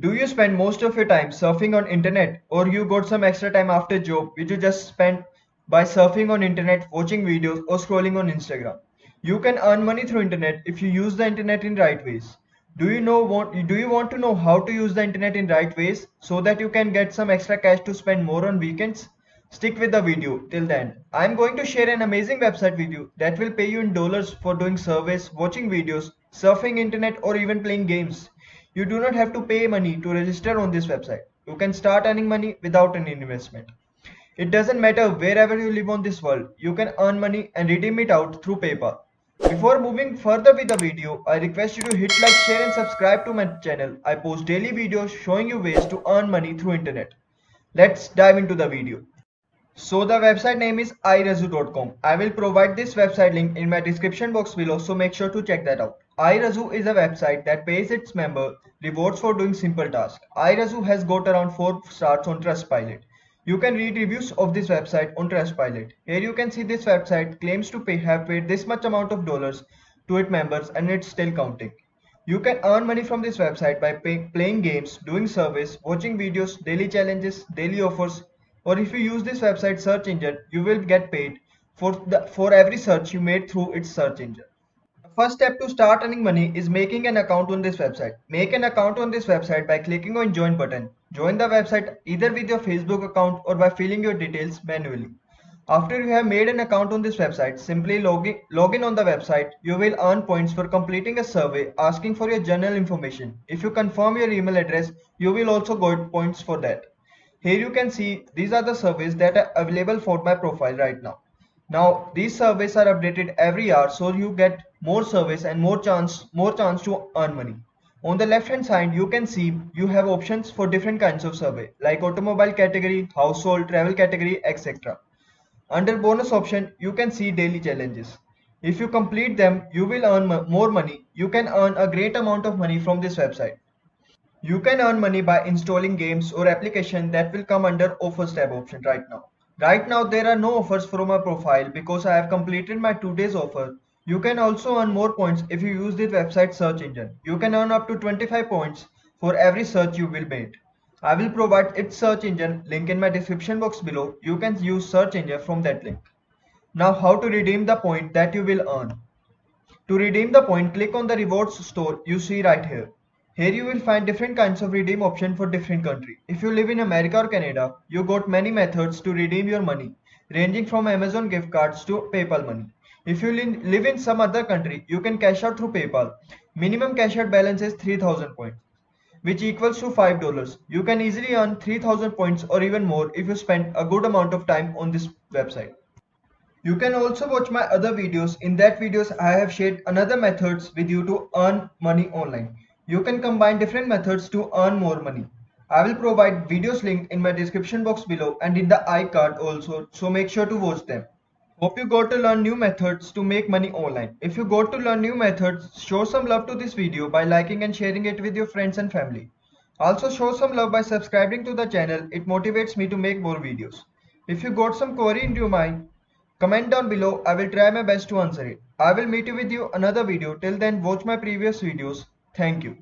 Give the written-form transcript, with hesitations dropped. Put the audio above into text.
Do you spend most of your time surfing on internet, or you got some extra time after job which you just spend by surfing on internet, watching videos or scrolling on Instagram? You can earn money through internet if you use the internet in right ways. Do you want to know how to use the internet in right ways so that you can get some extra cash to spend more on weekends? Stick with the video till the end. I'm going to share an amazing website with you that will pay you in dollars for doing surveys, watching videos, surfing internet or even playing games. You do not have to pay money to register on this website. You can start earning money without any investment. It doesn't matter wherever you live on this world, you can earn money and redeem it out through PayPal. Before moving further with the video, I request you to hit like, share and subscribe to my channel. I post daily videos showing you ways to earn money through internet. Let's dive into the video. So the website name is iRazoo.com. I will provide this website link in my description box below, so make sure to check that out. iRazoo is a website that pays its member rewards for doing simple tasks. iRazoo has got around 4 stars on Trustpilot. You can read reviews of this website on Trustpilot. Here you can see this website claims to have paid this much amount of dollars to its members and it's still counting. You can earn money from this website by playing games, doing surveys, watching videos, daily challenges, daily offers, or if you use this website search engine, you will get paid for every search you made through its search engine. The first step to start earning money is making an account on this website. Make an account on this website by clicking on join button. Join the website either with your Facebook account or by filling your details manually. After you have made an account on this website, simply log in on the website. You will earn points for completing a survey asking for your general information. If you confirm your email address, you will also get points for that. Here you can see these are the surveys that are available for my profile right now. Now these surveys are updated every hour, so you get more surveys and more chance to earn money. On the left hand side you can see you have options for different kinds of survey like automobile category, household, travel category, etc. Under bonus option you can see daily challenges. If you complete them you will earn more money. You can earn a great amount of money from this website. You can earn money by installing games or application that will come under offers tab option right now. Right now there are no offers from my profile because I have completed my 2 days offer. You can also earn more points if you use this website search engine. You can earn up to 25 points for every search you will make. I will provide its search engine link in my description box below. You can use search engine from that link. Now how to redeem the point that you will earn. To redeem the point, click on the rewards store you see right here. Here you will find different kinds of redeem option for different country. If you live in America or Canada, you got many methods to redeem your money, ranging from Amazon gift cards to PayPal money. If you live in some other country, you can cash out through PayPal. Minimum cash out balance is 3000 points, which equals to $5. You can easily earn 3000 points or even more if you spend a good amount of time on this website. You can also watch my other videos. In that videos I have shared another methods with you to earn money online. You can combine different methods to earn more money. I will provide videos link in my description box below and in the iCard also, so make sure to watch them. Hope you got to learn new methods to make money online. If you got to learn new methods, show some love to this video by liking and sharing it with your friends and family. Also show some love by subscribing to the channel. It motivates me to make more videos. If you got some query in your mind, comment down below. I will try my best to answer it. I will meet you with you another video. Till then, watch my previous videos. Thank you.